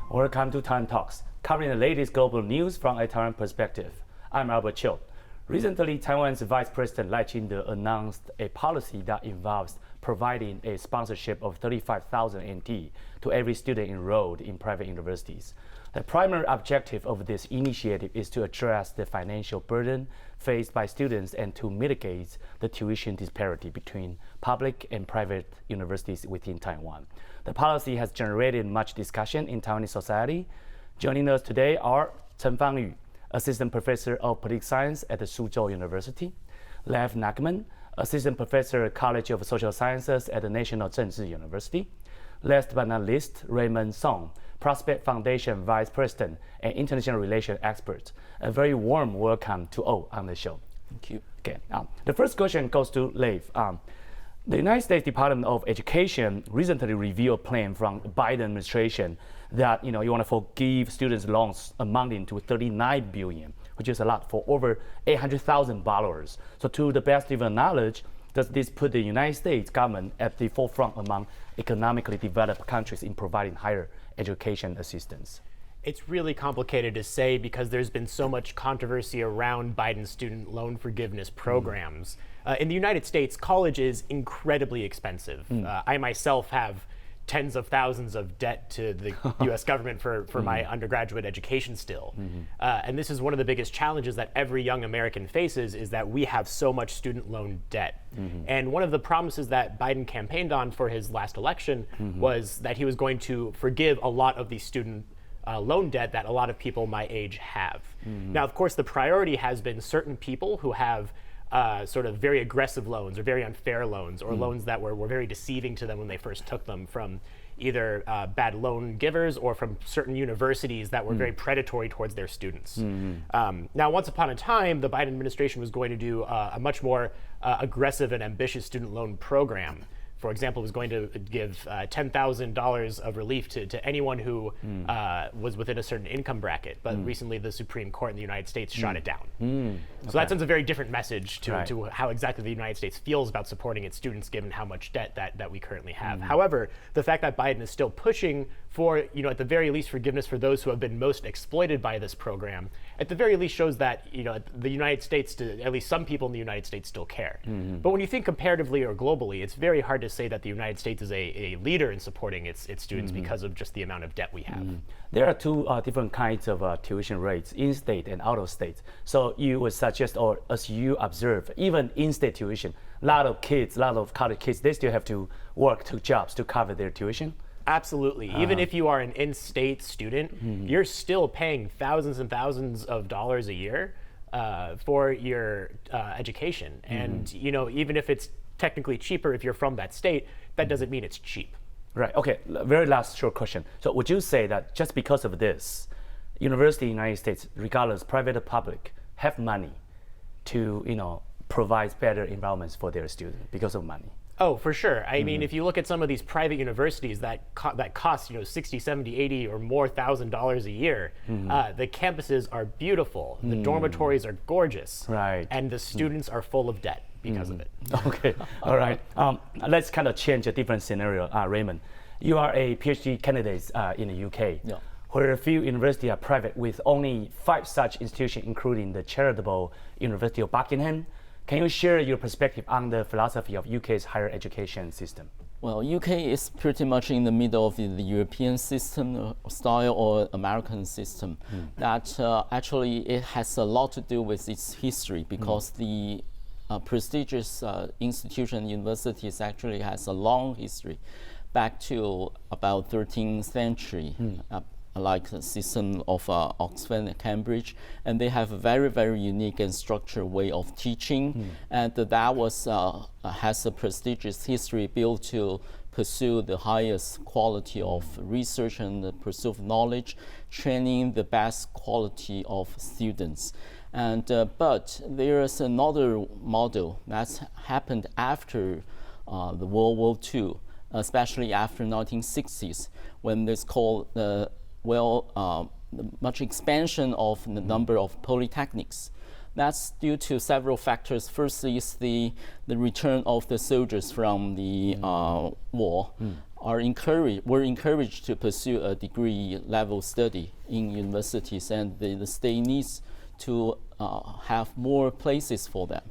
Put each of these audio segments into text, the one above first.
Welcome to TaiwanTalks, covering the latest global news from a Taiwan perspective. I'm Albert Chiu. Recently, Taiwan's Vice President Lai Ching-te announced a policy that involves providing a sponsorship of 35,000 NT to every student enrolled in private universities. The primary objective of this initiative is to address the financial burden faced by students and to mitigate the tuition disparity between public and private universities within Taiwan. The policy has generated much discussion in Taiwanese society. Joining us today are Chen Fang-yu, Assistant Professor of Political Science at the Soochow University; Lev Nachman, Assistant Professor, College of Social Sciences at the National Chengchi University; last but not least, Raymond Sung, Prospect Foundation Vice President and International Relations Expert. A very warm welcome to all on the show. Thank you. Okay. The first question goes to Lev. The United States Department of Education recently revealed a plan from the Biden administration that you want to forgive students loans amounting to $39 billion, which is a lot for over 800,000 borrowers. So, to the best of your knowledge, does this put the United States government at the forefront among economically developed countries in providing higher education assistance? It's really complicated to say because there's been so much controversy around Biden's student loan forgiveness programs. In the United States, college is incredibly expensive. I myself have tens of thousands of debt to the US government for my undergraduate education still. And this is one of the biggest challenges that every young American faces, is that we have so much student loan debt. And one of the promises that Biden campaigned on for his last election was that he was going to forgive a lot of the student loan debt that a lot of people my age have. Now, of course, the priority has been certain people who have sort of very aggressive loans or very unfair loans, or loans that were very deceiving to them when they first took them from either bad loan givers or from certain universities that were very predatory towards their students. Now, once upon a time, the Biden administration was going to do a much more aggressive and ambitious student loan program. For example, was going to give $10,000 of relief to anyone who was within a certain income bracket. But recently, the Supreme Court in the United States shot it down. So that sends a very different message to how exactly the United States feels about supporting its students, given how much debt that we currently have. However, the fact that Biden is still pushing for, at the very least, forgiveness for those who have been most exploited by this program, at the very least shows that, the United States, at least some people in the United States, still care. But when you think comparatively or globally, it's very hard to say that the United States is a leader in supporting its students because of just the amount of debt we have. There are two different kinds of tuition rates, in-state and out-of-state. So you would suggest, or as you observe, even in-state tuition, a lot of college kids, they still have to work 2 jobs to cover their tuition? Absolutely. Even if you are an in-state student, you're still paying thousands and thousands of dollars a year for your education. And even if it's technically cheaper if you're from that state, that doesn't mean it's cheap. Right. Okay. Very last short question. So would you say that just because of this, university in the United States, regardless private or public, have money to provide better environments for their students because of money? Oh, for sure. I mean, if you look at some of these private universities that cost $60, $70, $80 or more $1,000 a year, the campuses are beautiful, the dormitories are gorgeous, right, and the students are full of debt because of it. Okay, all right. Let's kind of change a different scenario. Raymond, you are a PhD candidate in the UK, where a few universities are private, with only 5 such institutions, including the charitable University of Buckingham. Can you share your perspective on the philosophy of UK's higher education system? Well, UK is pretty much in the middle of the European system style or American system. That actually it has a lot to do with its history, because the prestigious institution universities actually has a long history, back to about 13th century. Like the system of Oxford and Cambridge, and they have a very, very unique and structured way of teaching, and that was has a prestigious history built to pursue the highest quality of research and the pursuit of knowledge, training the best quality of students. And but there is another model that's happened after the World War II, especially after 1960s, when it's called the much expansion of the number of polytechnics. That's due to several factors. First is the return of the soldiers from the war. were encouraged to pursue a degree level study in universities, and the state needs to have more places for them.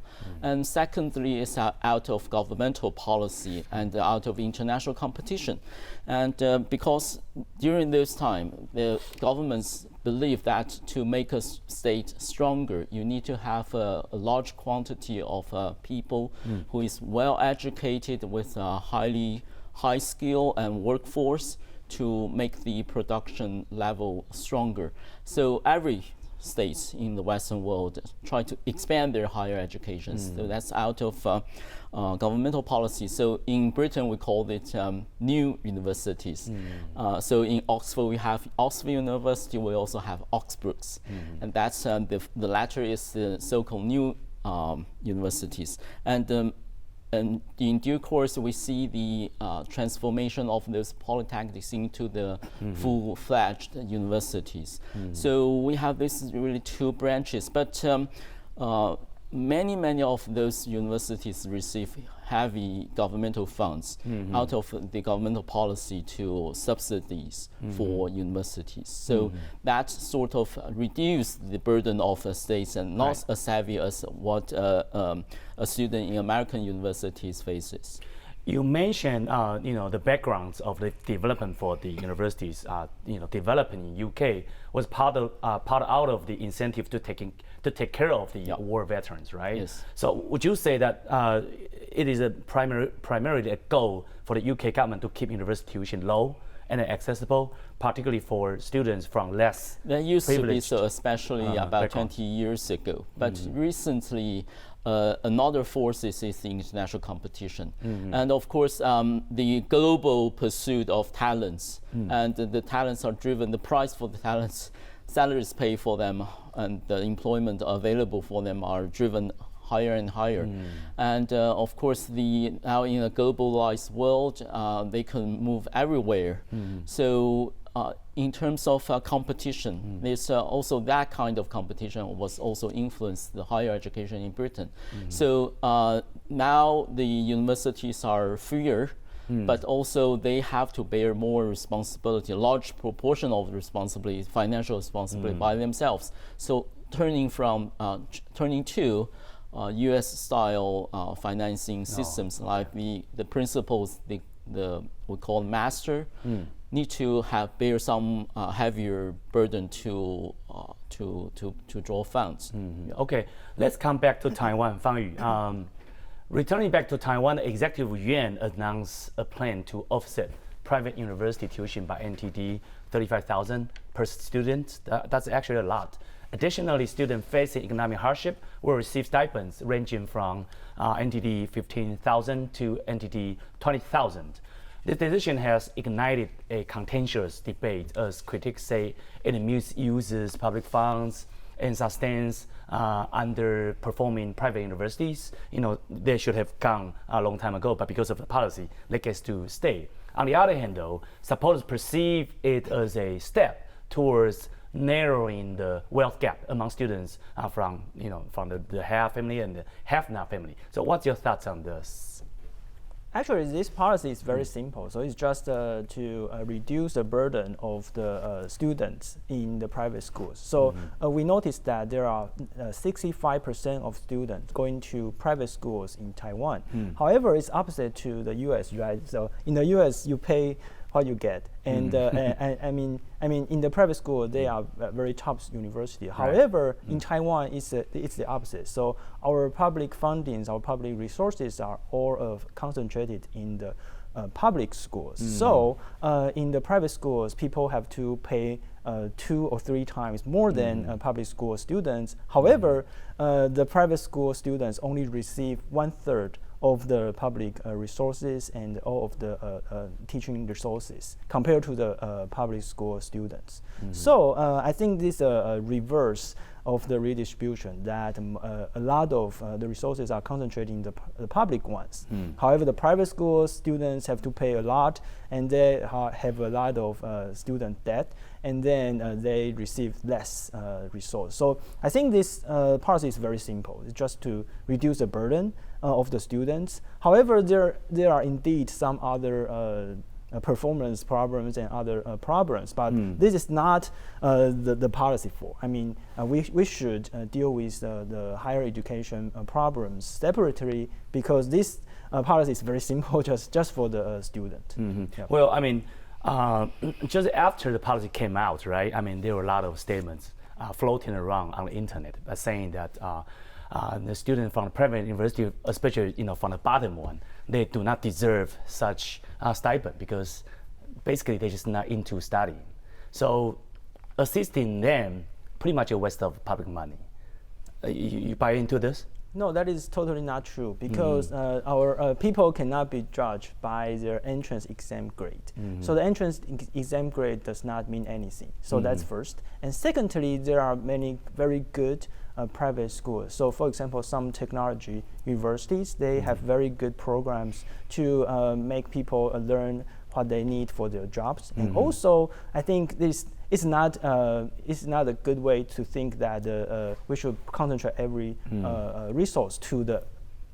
And secondly, it's out of governmental policy and out of international competition. And because during this time, the governments believe that to make a state stronger, you need to have a large quantity of people who is well educated with high skill and workforce to make the production level stronger. So every states in the Western world try to expand their higher education. So that's out of governmental policy. So in Britain, we call it new universities. So in Oxford, we have Oxford University. We also have Oxbrookes. And that's the latter is the so-called new universities. And in due course, we see the transformation of those polytechnics into the full-fledged universities. So we have this really two branches, but many of those universities receive heavy governmental funds out of the governmental policy to subsidies for universities. So that sort of reduced the burden of states and not as heavy as what a student in American universities faces. You mentioned, the backgrounds of the development for the universities, developing in UK was part out of the incentive to take care of the war veterans, right? Yes. So would you say that it is primarily a goal for the UK government to keep university tuition low and accessible, particularly for students from less that used to be so, privileged, especially about background. 20 years ago. But recently, another force is the international competition. And of course, the global pursuit of talents, and the talents are driven, the price for the talents, salaries paid for them, and the employment available for them are driven higher and higher. And of course, now in a globalized world, they can move everywhere. So in terms of competition, there's also that kind of competition was also influenced the higher education in Britain. So now the universities are freer, but also they have to bear more responsibility, a large proportion of responsibility, financial responsibility by themselves. So turning to US-style financing systems like the principals, we call master, need to bear some heavier burden to draw funds. Okay, let's come back to Taiwan, Fang-yu. Returning back to Taiwan, Executive Yuan announced a plan to offset private university tuition by NTD 35,000 per student. That's actually a lot. Additionally, students facing economic hardship will receive stipends ranging from NTD 15,000 to NTD 20,000. This decision has ignited a contentious debate as critics say it misuses public funds and sustains underperforming private universities. They should have gone a long time ago, but because of the policy, they get to stay. On the other hand, though, supporters perceive it as a step towards narrowing the wealth gap among students from the have family and the have-not family. So what's your thoughts on this? Actually, this policy is very simple. So it's just to reduce the burden of the students in the private schools. So we noticed that there are 65% of students going to private schools in Taiwan. However, it's opposite to the U.S., right? So in the U.S., you pay what you get, and I mean, in the private school, they are very top university. Right. However, in Taiwan, it's the opposite. So our public fundings, our public resources are all concentrated in the public schools. So in the private schools, people have to pay 2 or 3 times more than public school students. However, the private school students only receive 1/3 of the public resources and all of the teaching resources compared to the public school students. So I think this reverse of the redistribution, that a lot of the resources are concentrated in the public ones. However, the private school students have to pay a lot, and they have a lot of student debt, and then they receive less resource. So I think this policy is very simple. It's just to reduce the burden of the students. However, there are indeed some other performance problems and other problems. But this is not the policy for. I mean, we should deal with the higher education problems separately, because this policy is very simple, just for the student. Yeah. Well, I mean, just after the policy came out, right? I mean, there were a lot of statements floating around on the internet saying that the students from the private university, especially from the bottom one, they do not deserve such stipend because basically they're just not into studying. So assisting them pretty much a waste of public money. You buy into this? No, that is totally not true, because our people cannot be judged by their entrance exam grade. So the entrance exam grade does not mean anything. So that's first. And secondly, there are many very good private schools. So for example, some technology universities, they have very good programs to make people learn what they need for their jobs. And also, I think this is not a good way to think that we should concentrate every resource to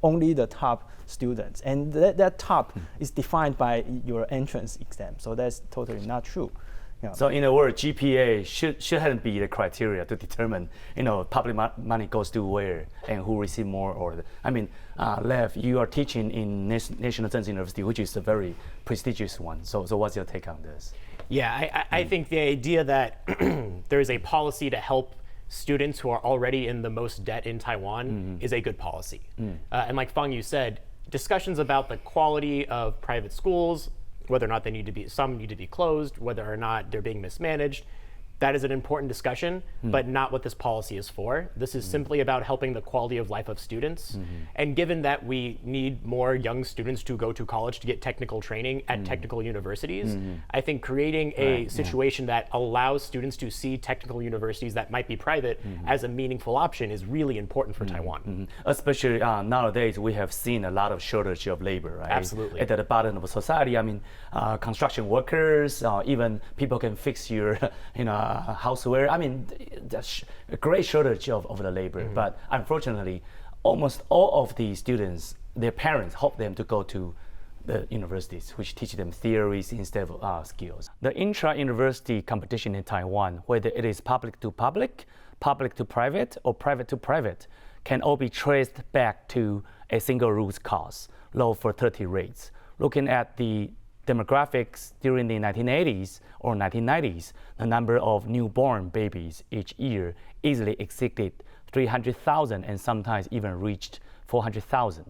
only the top students, and that top is defined by your entrance exam. So that's totally not true. Yeah. So in a word, GPA shouldn't be the criteria to determine, public money goes to where and who receive more. Lev, you are teaching in National Chengchi University, which is a very prestigious one. So what's your take on this? Yeah, I think the idea that there is a policy to help students who are already in the most debt in Taiwan is a good policy. And like Fang-yu said, discussions about the quality of private schools, whether or not some need to be closed, whether or not they're being mismanaged, that is an important discussion, but not what this policy is for. This is simply about helping the quality of life of students. And given that we need more young students to go to college to get technical training at technical universities, I think creating a situation that allows students to see technical universities that might be private as a meaningful option is really important for Taiwan. Especially nowadays, we have seen a lot of shortage of labor, right? Absolutely. At the bottom of society, construction workers, even people can fix your, houseware. That's a great shortage of the labor. But unfortunately, almost all of the students, their parents hope them to go to the universities, which teach them theories instead of skills. The intra-university competition in Taiwan, whether it is public to public, public to private, or private to private, can all be traced back to a single root cause: low fertility rates. Looking at the demographics during the 1980s or 1990s, the number of newborn babies each year easily exceeded 300,000 and sometimes even reached 400,000.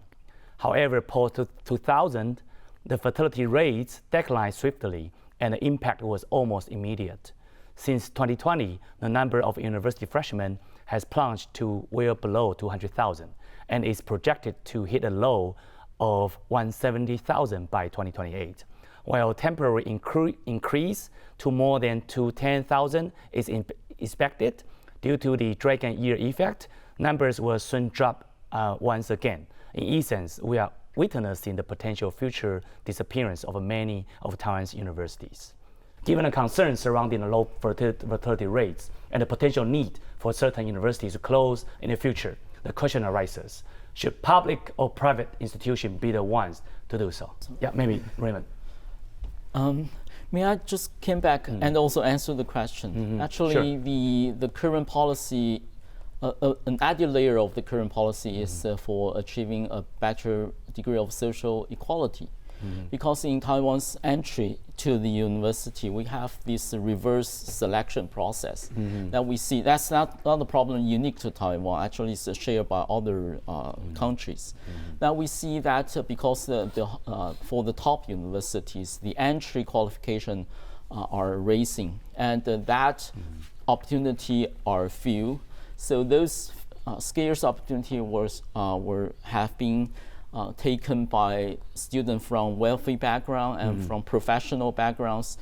However, post-2000, the fertility rates declined swiftly and the impact was almost immediate. Since 2020, the number of university freshmen has plunged to well below 200,000 and is projected to hit a low of 170,000 by 2028. While temporary increase to more than 210,000 is expected due to the dragon year effect, numbers will soon drop once again. In essence, we are witnessing the potential future disappearance of many of Taiwan's universities. Given the concerns surrounding the low fertility rates and the potential need for certain universities to close in the future, the question arises: should public or private institutions be the ones to do so? Yeah, maybe Raymond. May I just came back and also answer the question? Actually, Sure. the current policy, an added layer of the current policy is for achieving a better degree of social equality. Because in Taiwan's entry to the university, we have this reverse selection process that we see. That's not a problem unique to Taiwan. Actually, it's shared by other countries. Now we see that because for the top universities, the entry qualification are raising, and that opportunity are few. So those scarce opportunity have been taken by students from wealthy background and from professional backgrounds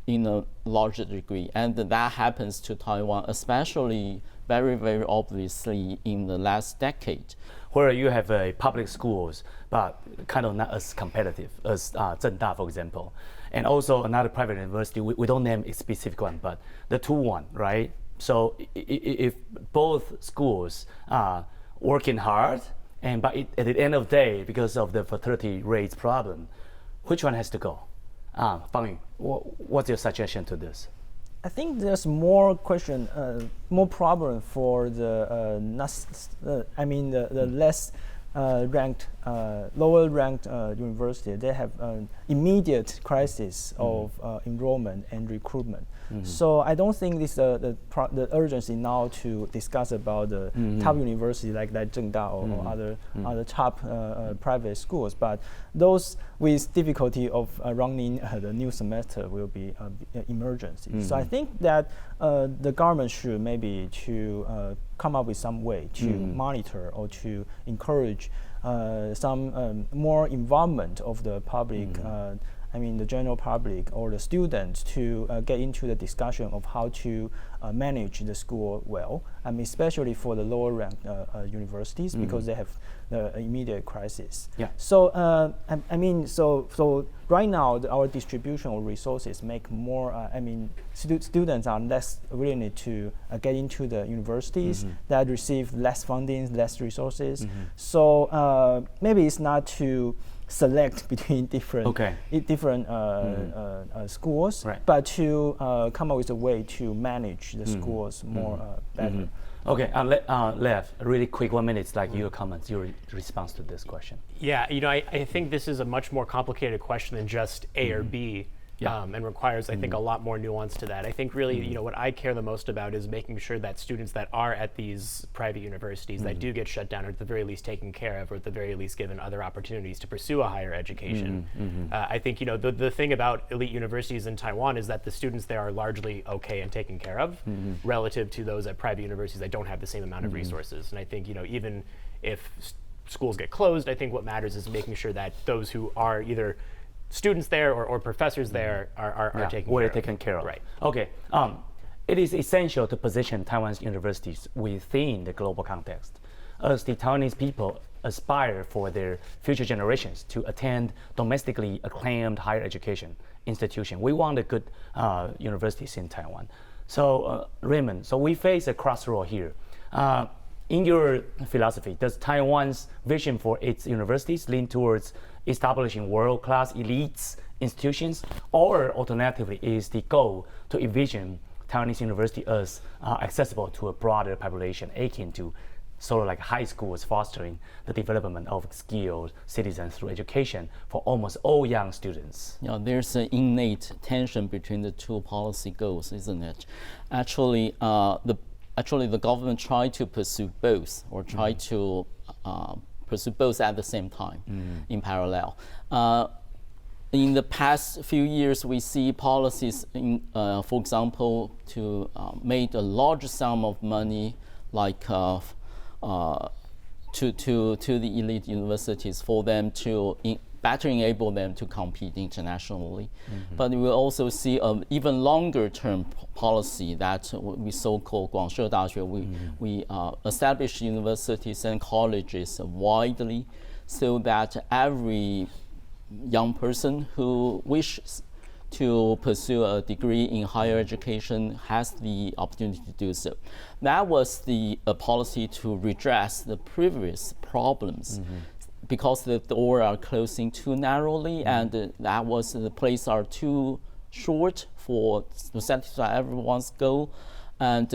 in a larger degree. And that happens to Taiwan, especially very, very obviously in the last decade. Where you have public schools, but kind of not as competitive as Zhengda, for example. And also another private university, we don't name a specific one, but the two-one, right? So if both schools are working hard, but at the end of the day, because of the fertility rates problem, which one has to go? Fang-yu, what's your suggestion to this? I think there's more question, more problem for the less ranked, lower ranked university. They have immediate crisis of enrollment and recruitment. So I don't think this the urgency now to discuss about the top university like Zhengda or other top private schools, but those with difficulty of running the new semester will be emergency. So I think that the government should maybe to come up with some way to monitor or to encourage some more involvement of the public, the general public or the students to get into the discussion of how to manage the school well. Especially for the lower ranked universities because they have the immediate crisis. Yeah. So so right now our distribution of resources make more. Students are less willing to get into the universities that receive less funding, less resources. So maybe it's not to select between different schools, right, but to come up with a way to manage the schools more better. Okay, Lev, really quick, 1 minute, like your comments, your response to this question. Yeah, I think this is a much more complicated question than just A or B. And requires, I think, a lot more nuance to that. I think really, what I care the most about is making sure that students that are at these private universities that do get shut down are at the very least taken care of, or at the very least given other opportunities to pursue a higher education. I think, the thing about elite universities in Taiwan is that the students there are largely okay and taken care of relative to those at private universities that don't have the same amount of resources. And I think, even if schools get closed, I think what matters is making sure that those who are either students there or professors there are taken care of. Right. Okay. It is essential to position Taiwan's universities within the global context, as the Taiwanese people aspire for their future generations to attend domestically acclaimed higher education institution. We want a good universities in Taiwan. So Raymond, so we face a crossroad here. In your philosophy, does Taiwan's vision for its universities lean towards establishing world-class elites institutions, or alternatively is the goal to envision Taiwanese university as accessible to a broader population, akin to sort of like high schools fostering the development of skilled citizens through education for almost all young students? There's an innate tension between the two policy goals, isn't it? Actually, the government tried to pursue both, or try to pursue both at the same time in parallel. In the past few years, we see policies, for example, to make a large sum of money, like to the elite universities, for them to better enable them to compete internationally. But we will also see an even longer term policy that we so-called 广设大学. We establish universities and colleges widely so that every young person who wishes to pursue a degree in higher education has the opportunity to do so. That was the policy to redress the previous problems. Because the door are closing too narrowly, and that was the place are too short to satisfy everyone's goal, and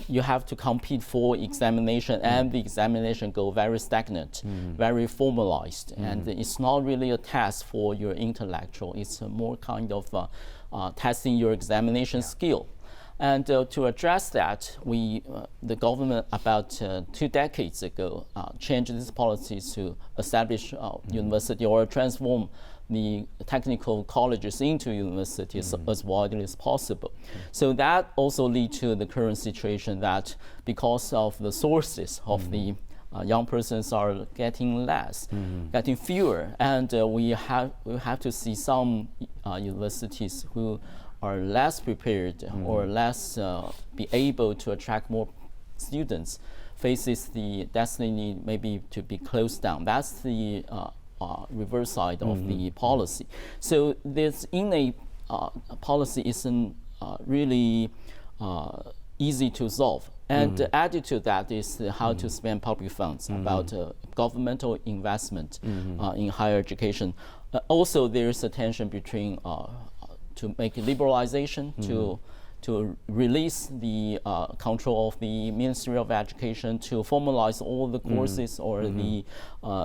you have to compete for examination, and the examination go very stagnant, very formalized, and it's not really a test for your intellectual. It's more kind of testing your examination skill. And to address that, the government about 2 decades ago changed these policies to establish university or transform the technical colleges into universities as widely as possible. So that also leads to the current situation that because of the sources of the young persons are getting less, getting fewer, and we have to see some universities who are less prepared or less be able to attract more students, faces the destiny maybe to be closed down. That's the reverse side of the policy. So this innate policy isn't really easy to solve. And added to that is how to spend public funds, about governmental investment in higher education. Also, there's a tension between to make liberalization, to release the control of the Ministry of Education, to formalize all the courses or the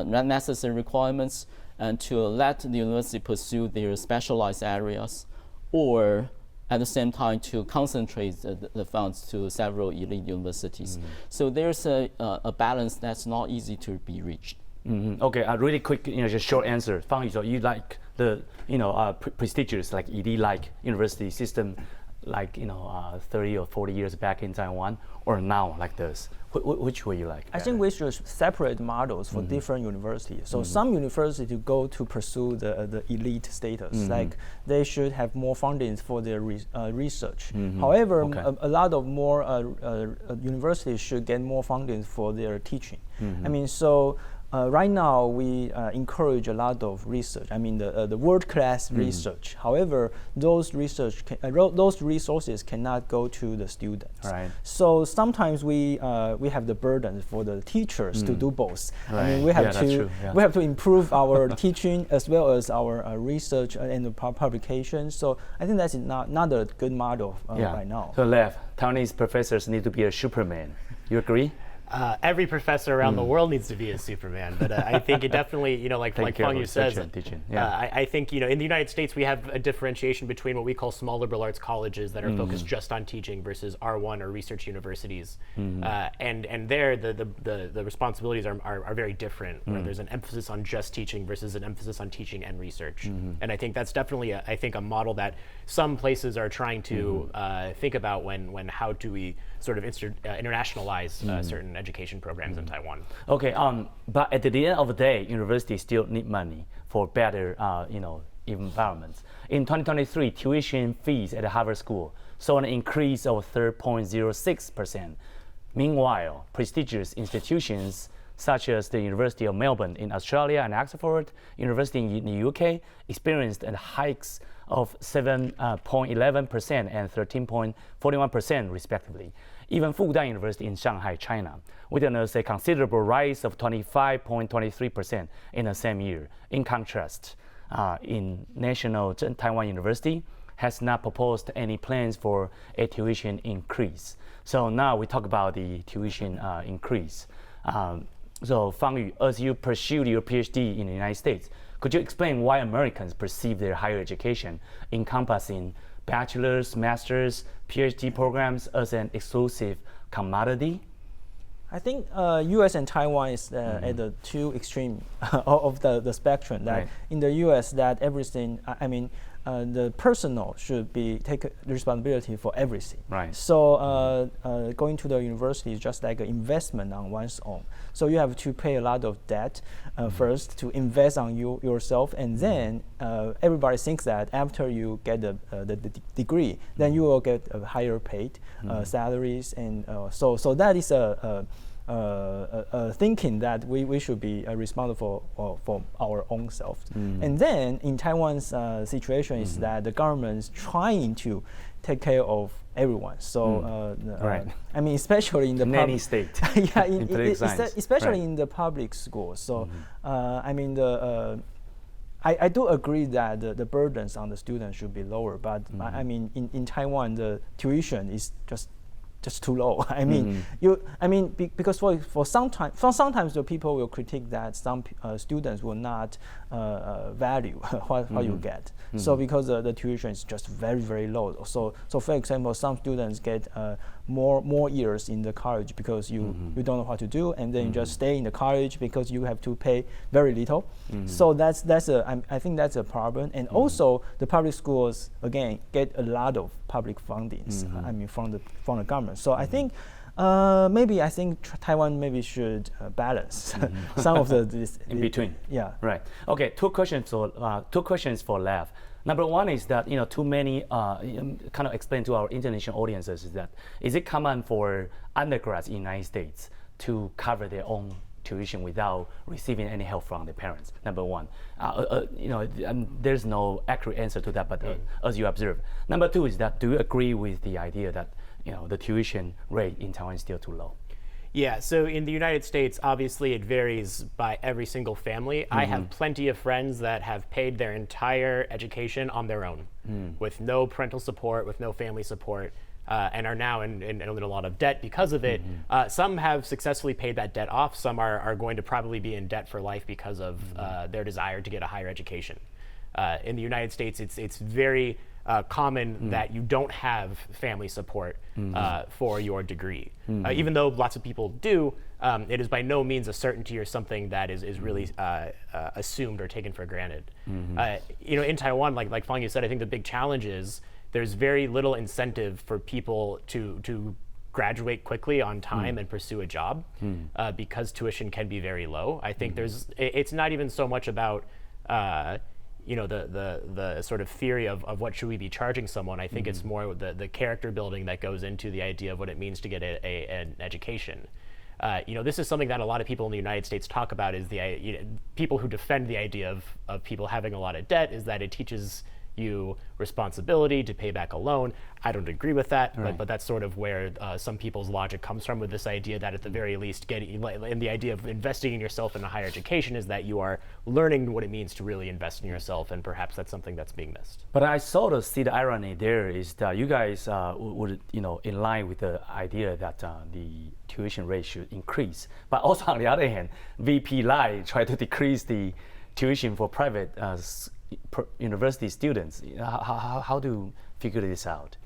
necessary requirements, and to let the university pursue their specialized areas, or at the same time to concentrate the funds to several elite universities. So there's a balance that's not easy to be reached. Okay, a really quick, just short answer. Fang-yu, so you like the, prestigious, like elite-like university system, like 30 or 40 years back in Taiwan, or now like this? Which way you like? I think we should separate models for different universities. So some universities go to pursue the elite status, like they should have more funding for their research. However, a lot of more universities should get more funding for their teaching. I mean, so right now we encourage a lot of research. I mean, the world-class research. However, those resources cannot go to the students. Right. So sometimes we have the burden for the teachers to do both. Right. I mean, we have we have to improve our teaching as well as our research and the publication. So I think that's not a good model right now. So Lev, Taiwanese professors need to be a Superman. You agree? Every professor around the world needs to be a Superman, but I think it definitely, like Fang-yu says, I think, in the United States we have a differentiation between what we call small liberal arts colleges that are focused just on teaching versus R1 or research universities, and there the responsibilities are very different. Where there's an emphasis on just teaching versus an emphasis on teaching and research, and I think that's definitely a model that some places are trying to think about when how do we sort of internationalize certain education programs in Taiwan. Okay, but at the end of the day, universities still need money for better, environments. In 2023, tuition fees at the Harvard School saw an increase of 3.06%. Meanwhile, prestigious institutions such as the University of Melbourne in Australia and Oxford University in the UK experienced hikes of 7.11% and 13.41% respectively. Even Fudan University in Shanghai, China, witnessed a considerable rise of 25.23% in the same year. In contrast, in National Taiwan University has not proposed any plans for a tuition increase. So now we talk about the tuition increase. So Fang-yu, as you pursued your PhD in the United States, could you explain why Americans perceive their higher education encompassing bachelor's, master's, PhD programs as an exclusive commodity? I think U.S. and Taiwan is at the two extreme of the spectrum. That in the U.S. that everything, the personal should take responsibility for everything. Right. So going to the university is just like an investment on one's own. So you have to pay a lot of debt first to invest on yourself, and then everybody thinks that after you get the degree, then you will get higher paid salaries, and so that is thinking that we should be responsible for our own self. And then in Taiwan's situation is that the government is trying to take care of everyone. So especially in the many states. especially in the public schools. So I do agree that the burdens on the students should be lower, but in Taiwan the tuition is just too low. Because sometimes the people will critique that some students will not value what you get. So because the tuition is just very, very low. So for example, some students get more years in the college because you don't know what to do, and then you just stay in the college because you have to pay very little. So I think that's a problem. And also the public schools again get a lot of public fundings. From the government. So I think Taiwan maybe should balance some of this in between. Yeah. Right. Okay. Two questions for Lev. Number one is that too many kind of explain to our international audiences is that is it common for undergrads in the United States to cover their own tuition without receiving any help from their parents? Number one, there's no accurate answer to that, but as you observe. Number two is that do you agree with the idea that the tuition rate in Taiwan is still too low? Yeah, so in the United States, obviously it varies by every single family. I have plenty of friends that have paid their entire education on their own with no parental support, with no family support, and are now in a lot of debt because of it. Some have successfully paid that debt off. Some are going to probably be in debt for life because of their desire to get a higher education. In the United States, it's very common that you don't have family support for your degree. Even though lots of people do, it is by no means a certainty or something that is really assumed or taken for granted. In Taiwan, like Fang-yu said, I think the big challenge is there's very little incentive for people to graduate quickly on time and pursue a job because tuition can be very low. I think it's not even so much about the sort of theory of what should we be charging someone. I think it's more the character building that goes into the idea of what it means to get an education. This is something that a lot of people in the United States talk about, is people who defend the idea of people having a lot of debt is that it teaches you responsibility to pay back a loan. I don't agree with that, but that's sort of where some people's logic comes from, with this idea that at the very least, in the idea of investing in yourself in a higher education, is that you are learning what it means to really invest in yourself, and perhaps that's something that's being missed. But I sort of see the irony there is that you guys would, in line with the idea that the tuition rate should increase. But also on the other hand, VP Lai tried to decrease the tuition for private university students. How do you figure this out?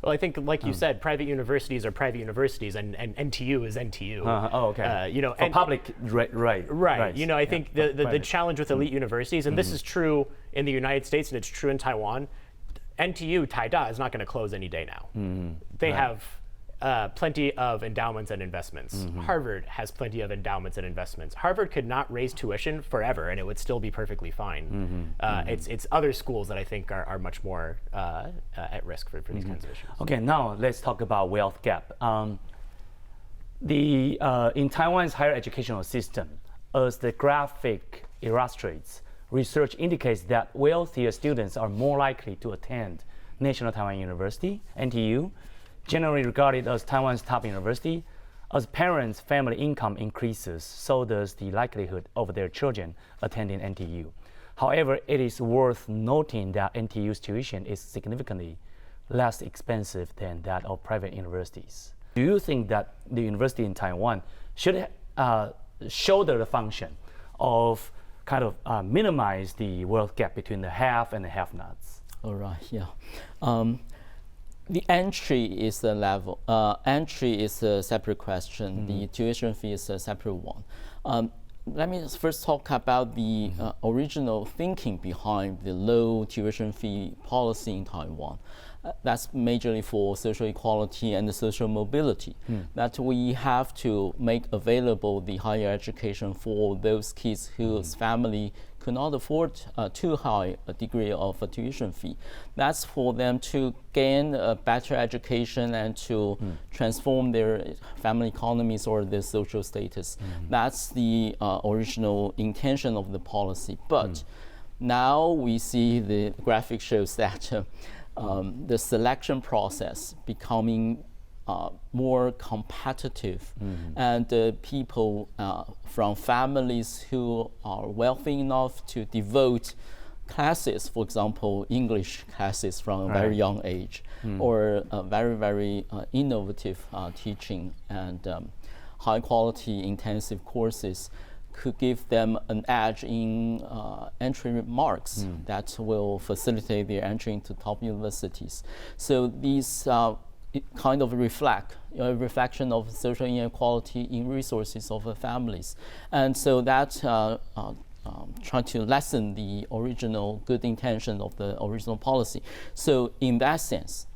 Well, I think, like you said, private universities are private universities, and NTU is NTU. Okay. For public, right. I think the challenge with elite universities, and this is true in the United States and it's true in Taiwan, NTU, Taida, is not going to close any day now. They have plenty of endowments and investments. Harvard has plenty of endowments and investments. Harvard could not raise tuition forever and it would still be perfectly fine. It's other schools that I think are much more at risk for these kinds of issues. Okay, now let's talk about wealth gap. In Taiwan's higher educational system, as the graphic illustrates, research indicates that wealthier students are more likely to attend National Taiwan University, NTU, generally regarded as Taiwan's top university. As parents' family income increases, so does the likelihood of their children attending NTU. However, it is worth noting that NTU's tuition is significantly less expensive than that of private universities. Do you think that the university in Taiwan should shoulder the function of kind of minimize the wealth gap between the have and the have-nots? All right, yeah. The entry is the level. Entry is a separate question. The tuition fee is a separate one. Let me first talk about the original thinking behind the low tuition fee policy in Taiwan. That's majorly for social equality and social mobility, that we have to make available the higher education for those kids whose family could not afford too high a degree of a tuition fee. That's for them to gain a better education and to transform their family economies or their social status. That's the original intention of the policy. But now we see the graphic shows that the selection process becoming more competitive, and people from families who are wealthy enough to devote classes, for example, English classes from a very young age, or very, very innovative teaching and high quality intensive courses, could give them an edge in entry marks that will facilitate their entry into top universities. So these kind of reflection of social inequality in resources of the families. And so that try to lessen the original good intention of the original policy. So in that sense,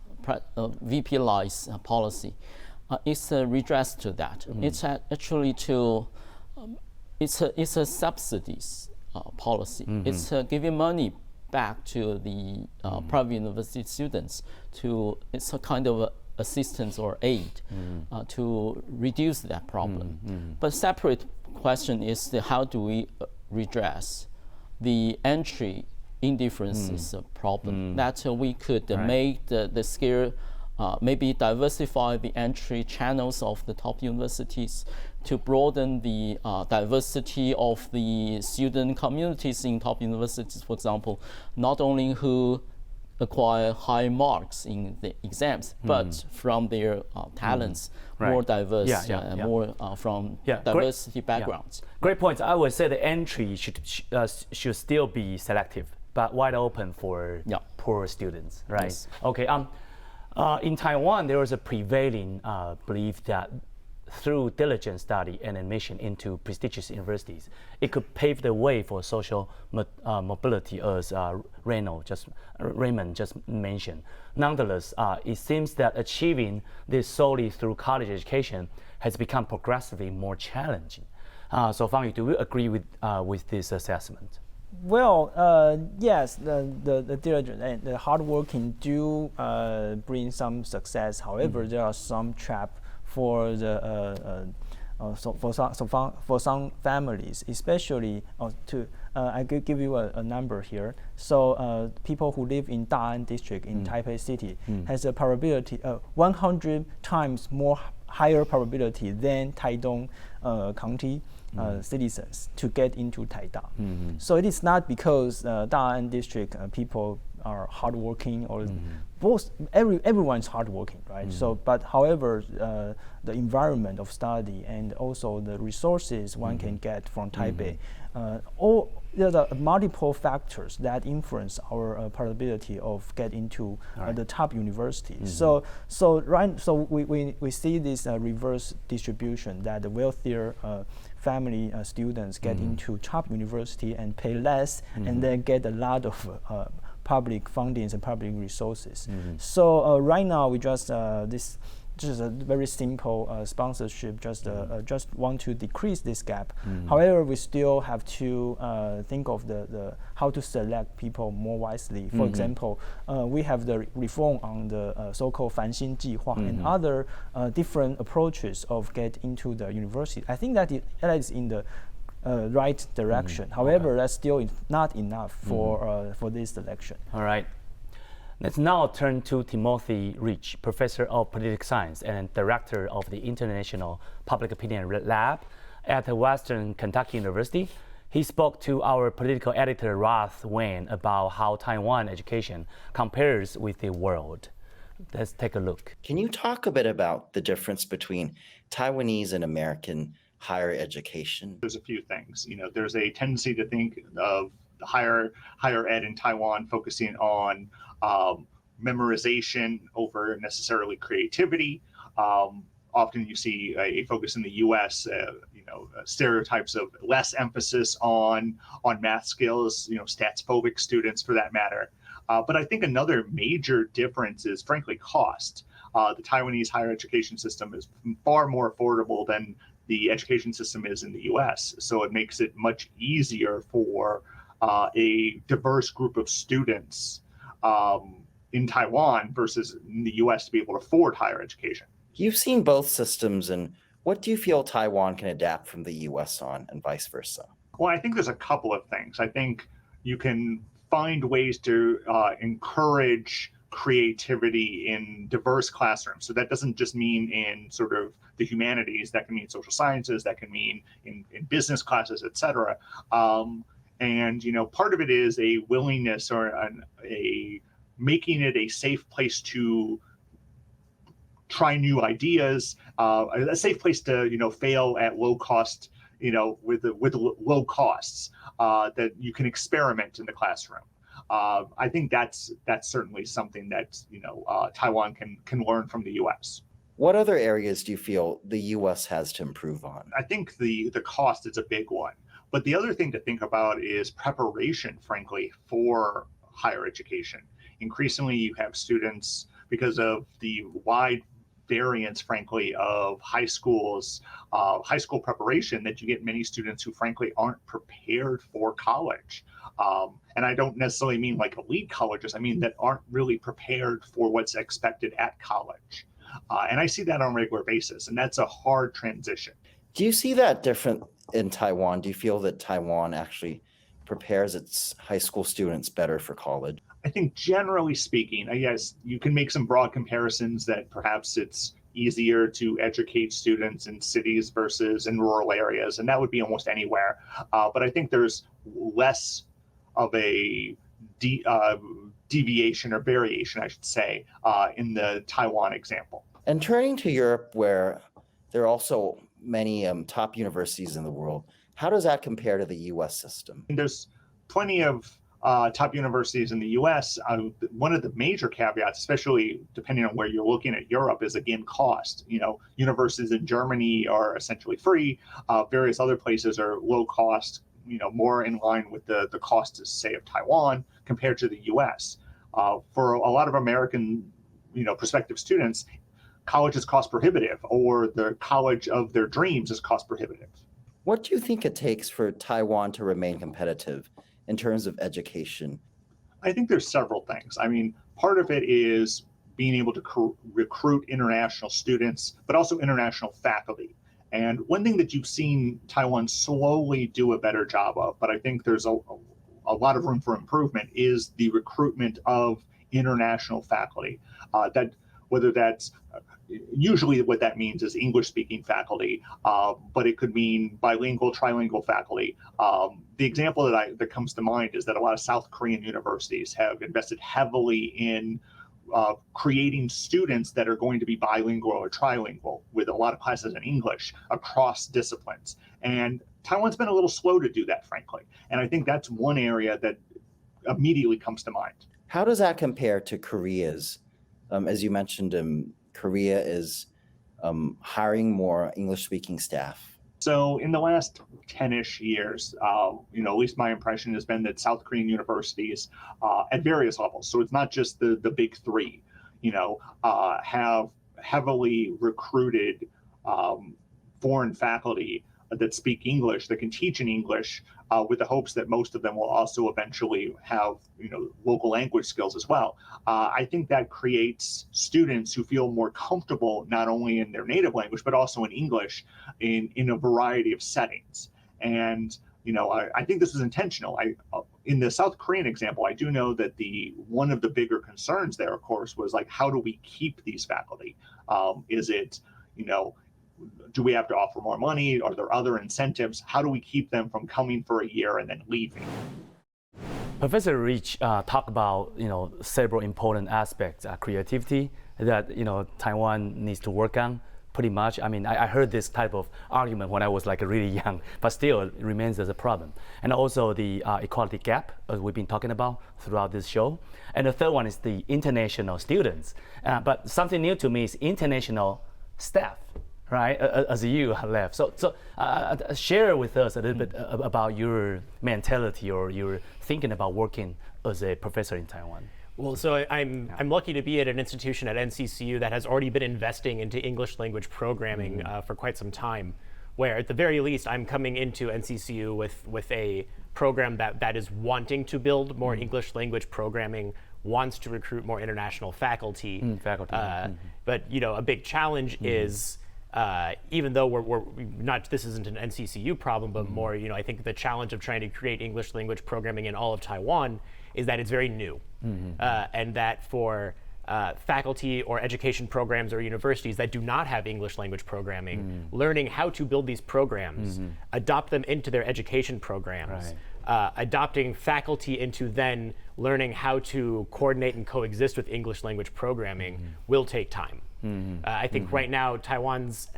VP Lai's policy is a redress to that. It's actually to it's a subsidies policy. It's giving money back to the private university students. It's a kind of assistance or aid to reduce that problem. But separate question is how do we redress the entry indifferences problem, that we could make the scale maybe diversify the entry channels of the top universities to broaden the diversity of the student communities in top universities, for example, not only who acquire high marks in the exams, but from their talents, more diverse, and more from diversity backgrounds. Great points. I would say the entry should still be selective, but wide open for poor students, right? Yes. Okay. In Taiwan, there is a prevailing belief that through diligent study and admission into prestigious universities, it could pave the way for social mobility, as Raymond just mentioned. Nonetheless, it seems that achieving this solely through college education has become progressively more challenging. So, Fang-yu, do you agree with this assessment? Well, yes, the diligent and the hard working do bring some success. However, there are some traps for the for some families, especially I could give you a number here. So people who live in Da'an district in Taipei City has a probability 100 times more higher probability than Taidong County citizens to get into Taida. So it is not because Da'an district people are hardworking or everyone's hardworking, right? So, but however, the environment of study and also the resources one can get from Taipei, there are multiple factors that influence our probability of getting into the top universities. So we see this reverse distribution that the wealthier family students get into top university and pay less, and then get a lot of public fundings and public resources. So right now we just this is a very simple sponsorship. Just want to decrease this gap. However, we still have to think of the how to select people more wisely. For example, we have the reform on the so-called 繁星计划 and other different approaches of get into the university. I think that is in the right direction. However, that's still not enough for this selection. All right. Let's now turn to Timothy Rich, Professor of Political Science and Director of the International Public Opinion Lab at Western Kentucky University. He spoke to our political editor, Roth Wen, about how Taiwan education compares with the world. Let's take a look. Can you talk a bit about the difference between Taiwanese and American higher education? There's a few things. There's a tendency to think of the higher ed in Taiwan focusing on memorization over necessarily creativity. Often you see a focus in the U.S. Stereotypes of less emphasis on math skills. Stats phobic students for that matter. But I think another major difference is, frankly, cost. The Taiwanese higher education system is far more affordable than the education system is in the U.S. So it makes it much easier for a diverse group of students in Taiwan versus in the U.S. to be able to afford higher education. You've seen both systems, and what do you feel Taiwan can adapt from the U.S. on, and vice versa? Well, I think there's a couple of things. I think you can find ways to encourage creativity in diverse classrooms. So that doesn't just mean in sort of the humanities, that can mean social sciences, that can mean in business classes, et cetera. And part of it is a willingness or a making it a safe place to try new ideas, a safe place to fail at low cost, with low costs, that you can experiment in the classroom. I think that's certainly something that Taiwan can learn from the U.S. What other areas do you feel the U.S. has to improve on? I think the cost is a big one. But the other thing to think about is preparation, frankly, for higher education. Increasingly, you have students, because of the wide variance, frankly, of high school preparation, that you get many students who, frankly, aren't prepared for college. And I don't necessarily mean like elite colleges. I mean that aren't really prepared for what's expected at college. And I see that on a regular basis, and that's a hard transition. Do you see that different in Taiwan? Do you feel that Taiwan actually prepares its high school students better for college? I think generally speaking, yes, you can make some broad comparisons that perhaps it's easier to educate students in cities versus in rural areas, and that would be almost anywhere. But I think there's less of a deviation or variation, I should say, in the Taiwan example. And turning to Europe, where there are also many top universities in the world, how does that compare to the US system? There's plenty of top universities in the US. One of the major caveats, especially depending on where you're looking at Europe, is again cost. Universities in Germany are essentially free. Various other places are low cost, more in line with the cost, say, of Taiwan compared to the US. For a lot of American, prospective students, college is cost prohibitive, or the college of their dreams is cost prohibitive. What do you think it takes for Taiwan to remain competitive in terms of education? I think there's several things. I mean, part of it is being able to recruit international students, but also international faculty. And one thing that you've seen Taiwan slowly do a better job of, but I think there's a lot of room for improvement, is the recruitment of international faculty. That whether that's usually what that means is English-speaking faculty, but it could mean bilingual, trilingual faculty. The example that comes to mind is that a lot of South Korean universities have invested heavily in creating students that are going to be bilingual or trilingual, with a lot of classes in English across disciplines. And Taiwan's been a little slow to do that, frankly. And I think that's one area that immediately comes to mind. How does that compare to Korea's? As you mentioned, Korea is hiring more English-speaking staff. So in the last 10-ish years, at least my impression has been that South Korean universities at various levels, so it's not just the big three, have heavily recruited foreign faculty that speak English, that can teach in English, with the hopes that most of them will also eventually have, local language skills as well. I think that creates students who feel more comfortable not only in their native language, but also in English in a variety of settings. And, I think this was intentional. In the South Korean example, I do know that one of the bigger concerns there, of course, was like, how do we keep these faculty? Is it, do we have to offer more money? Are there other incentives? How do we keep them from coming for a year and then leaving? Professor Rich talked about several important aspects, creativity that Taiwan needs to work on. Pretty much, I mean, I heard this type of argument when I was like really young, but still it remains as a problem. And also the equality gap, as we've been talking about throughout this show. And the third one is the international students. But something new to me is international staff. Right, as you left. So share with us a little bit about your mentality or your thinking about working as a professor in Taiwan. Well, so I'm lucky to be at an institution at NCCU that has already been investing into English language programming for quite some time, where at the very least I'm coming into NCCU with a program that is wanting to build more English language programming, wants to recruit more international faculty. But a big challenge is, even though we're not, this isn't an NCCU problem, but more, I think the challenge of trying to create English language programming in all of Taiwan is that it's very new. And that for faculty or education programs or universities that do not have English language programming, learning how to build these programs, adopt them into their education programs, adopting faculty into then learning how to coordinate and coexist with English language programming will take time. I think right now Taiwan's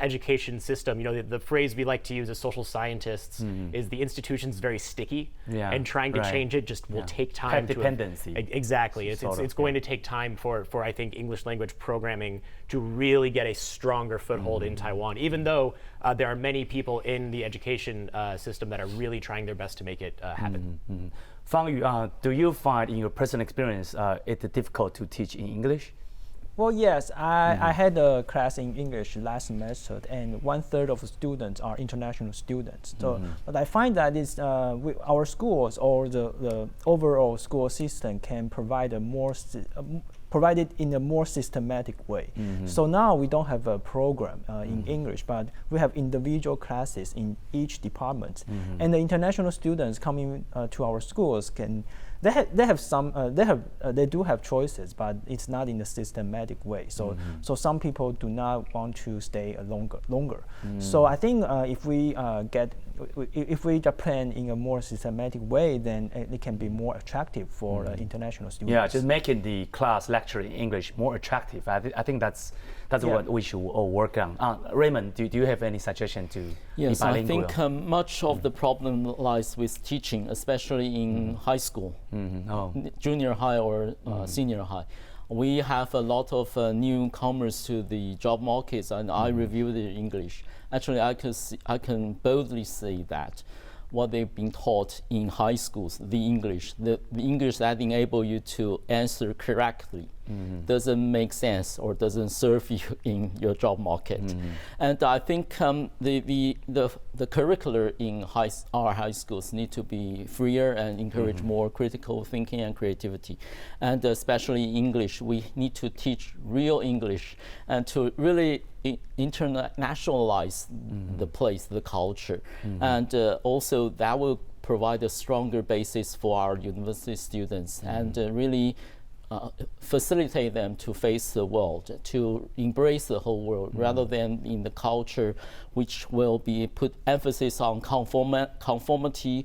education system, the phrase we like to use as social scientists is the institution's very sticky, and trying to change it just will take time. Dependency. Exactly. It's going to take time for I think English language programming to really get a stronger foothold in Taiwan, even though there are many people in the education system that are really trying their best to make it happen. Fang-yu, do you find in your personal experience it's difficult to teach in English? Well, yes, I had a class in English last semester, and 1/3 of the students are international students. So, but I find that our schools or the overall school system can provide provide it in a more systematic way. So now we don't have a program in English, but we have individual classes in each department. And the international students coming to our schools can they do have choices, but it's not in a systematic way. So so some people do not want to stay longer. So I think if we just plan in a more systematic way, then it can be more attractive for international students. Yeah, just making the class lecture in English more attractive. I think that's what we should all work on. Raymond, do you have any suggestion to Yes, be I bilingual? think much of the problem lies with teaching, especially in high school, junior high or senior high. We have a lot of newcomers to the job markets, and I review their English. Actually, I can boldly say that what they've been taught in high schools, the English that enable you to answer correctly, doesn't make sense or doesn't serve you in your job market. And I think the curricular in our high schools need to be freer and encourage more critical thinking and creativity. And especially English, we need to teach real English and to really internationalize the place, the culture. And also that will provide a stronger basis for our university students and really facilitate them to face the world, to embrace the whole world, rather than in the culture which will be put emphasis on conformity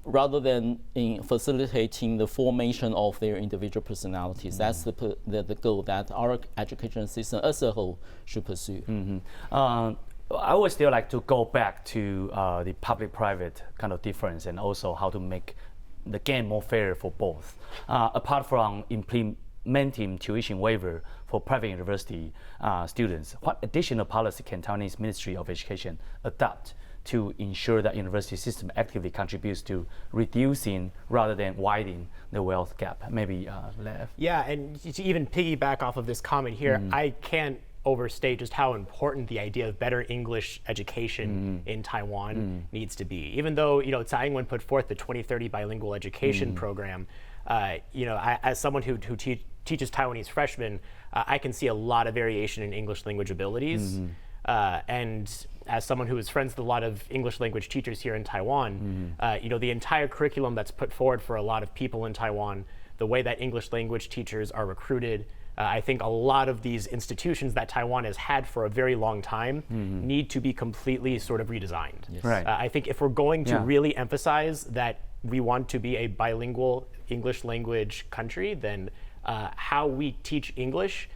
rather than in facilitating the formation of their individual personalities. That's the goal that our education system as a whole should pursue. I would still like to go back to the public-private kind of difference and also how to make the game more fair for both. Apart from implementing tuition waiver for private university students, what additional policy can Taiwanese Ministry of Education adopt to ensure that university system actively contributes to reducing rather than widening the wealth gap? Maybe Lev. Yeah, and to even piggyback off of this comment here, I can't overstate just how important the idea of better English education in Taiwan needs to be. Even though Tsai Ing-wen put forth the 2030 bilingual education program, as someone who teaches Taiwanese freshmen, I can see a lot of variation in English language abilities. And as someone who is friends with a lot of English language teachers here in Taiwan, the entire curriculum that's put forward for a lot of people in Taiwan, the way that English language teachers are recruited, I think a lot of these institutions that Taiwan has had for a very long time need to be completely sort of redesigned. Yes. Right. I think if we're going to really emphasize that we want to be a bilingual English language country, then how we teach English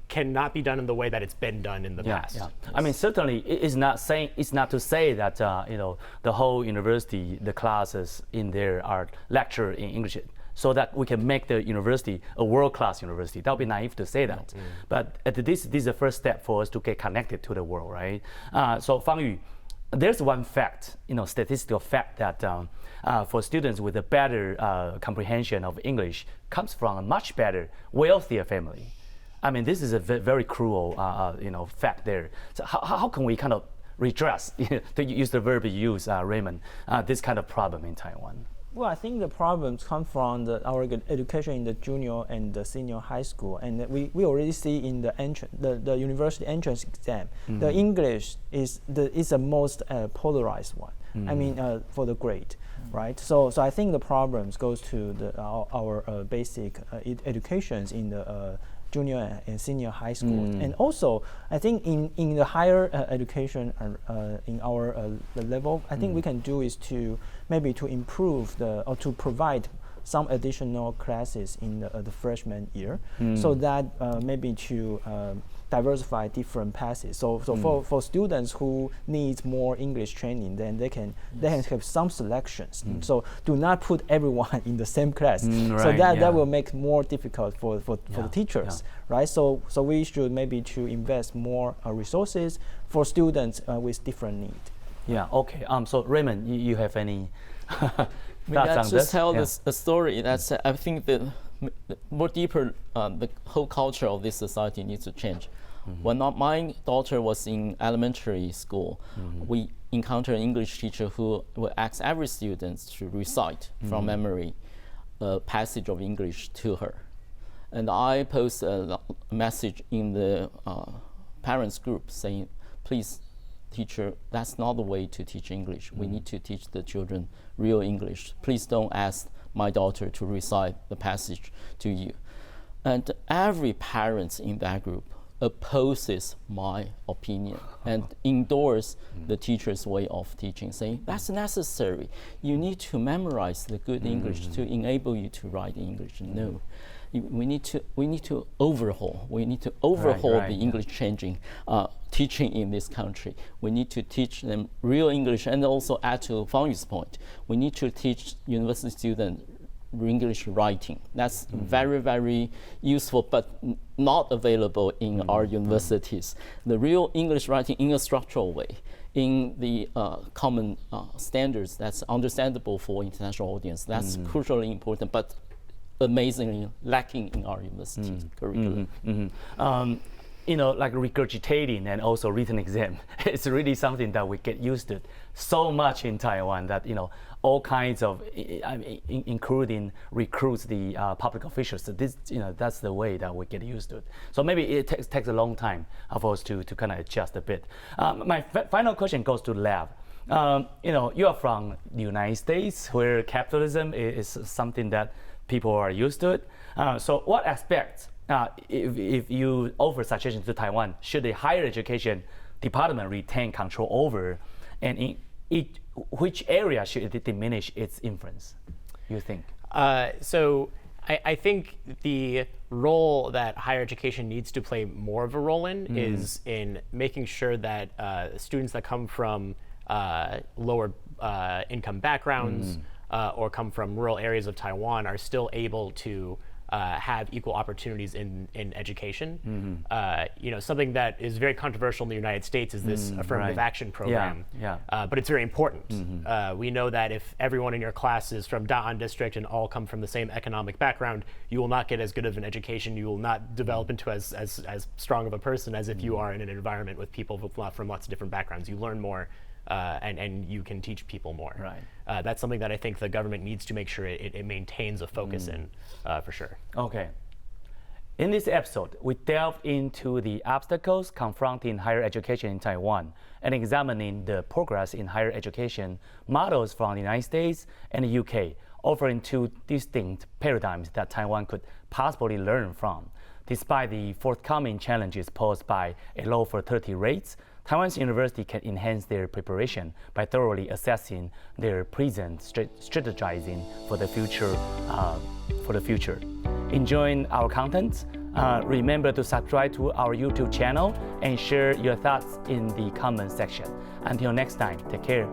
cannot be done in the way that it's been done in the past. Yeah. I mean, certainly it's not to say that the whole university, the classes in there are lectured in English, so that we can make the university a world-class university. That would be naive to say that. But this is the first step for us to get connected to the world, right? So Fang-yu, there's one fact, statistical fact that for students with a better comprehension of English comes from a much better, wealthier family. I mean, this is a very cruel, fact there. So how can we kind of redress, to use the verb you use, Raymond, this kind of problem in Taiwan? Well, I think the problems come from our education in the junior and the senior high school, and we already see in the university entrance exam, the English is the most polarized one. I mean, for the grade, right? So I think the problems goes to our basic educations in the junior and senior high school, and also I think in the higher education in our level, I think we can do is to maybe to improve or to provide some additional classes in the freshman year, so that maybe to diversify different passes. So for students who need more English training, then they can have some selections. So do not put everyone in the same class. So that will make more difficult for the teachers, right? So we should maybe to invest more resources for students with different needs. Yeah. Okay. So Raymond, you have any thoughts on Just this? tell the story. That's I think the more deeper the whole culture of this society needs to change. When my daughter was in elementary school, we encountered an English teacher who would ask every student to recite from memory a passage of English to her. And I posted a message in the parents group saying, please, teacher, that's not the way to teach English. We need to teach the children real English. Please don't ask my daughter to recite the passage to you. And every parent in that group opposes my opinion and endorse the teacher's way of teaching, saying that's necessary. You need to memorize the good English to enable you to write English. No, we need to overhaul. We need to overhaul the English teaching in this country. We need to teach them real English, and also add to Fang-yu's point, we need to teach university students English writing. That's very, very useful, but not available in our universities. The real English writing in a structural way, in the common standards that's understandable for international audience. That's crucially important, but amazingly lacking in our university curriculum. Like regurgitating and also written exam, it's really something that we get used to so much in Taiwan that, all kinds of, including recruits the public officials. So this, that's the way that we get used to it. So maybe it takes a long time for us to kind of adjust a bit. My final question goes to Lev. You are from the United States, where capitalism is something that people are used to it. So what aspects, if you offer suggestions to Taiwan, should the higher education department retain control over, and which area should it diminish its influence, you think? So I think the role that higher education needs to play more of a role in is in making sure that students that come from lower income backgrounds or come from rural areas of Taiwan are still able to have equal opportunities in education. Something that is very controversial in the United States is this affirmative action program. But it's very important. We know that if everyone in your class is from Da'an district and all come from the same economic background, you will not get as good of an education. You will not develop into as strong of a person as if you are in an environment with people from lots of different backgrounds. You learn more. And you can teach people more. That's something that I think the government needs to make sure it maintains a focus in, for sure. Okay. In this episode, we delved into the obstacles confronting higher education in Taiwan and examining the progress in higher education models from the United States and the UK, offering two distinct paradigms that Taiwan could possibly learn from. Despite the forthcoming challenges posed by a low fertility rates, Taiwan's university can enhance their preparation by thoroughly assessing their present, strategizing for the future. Enjoying our content? Remember to subscribe to our YouTube channel and share your thoughts in the comment section. Until next time, take care.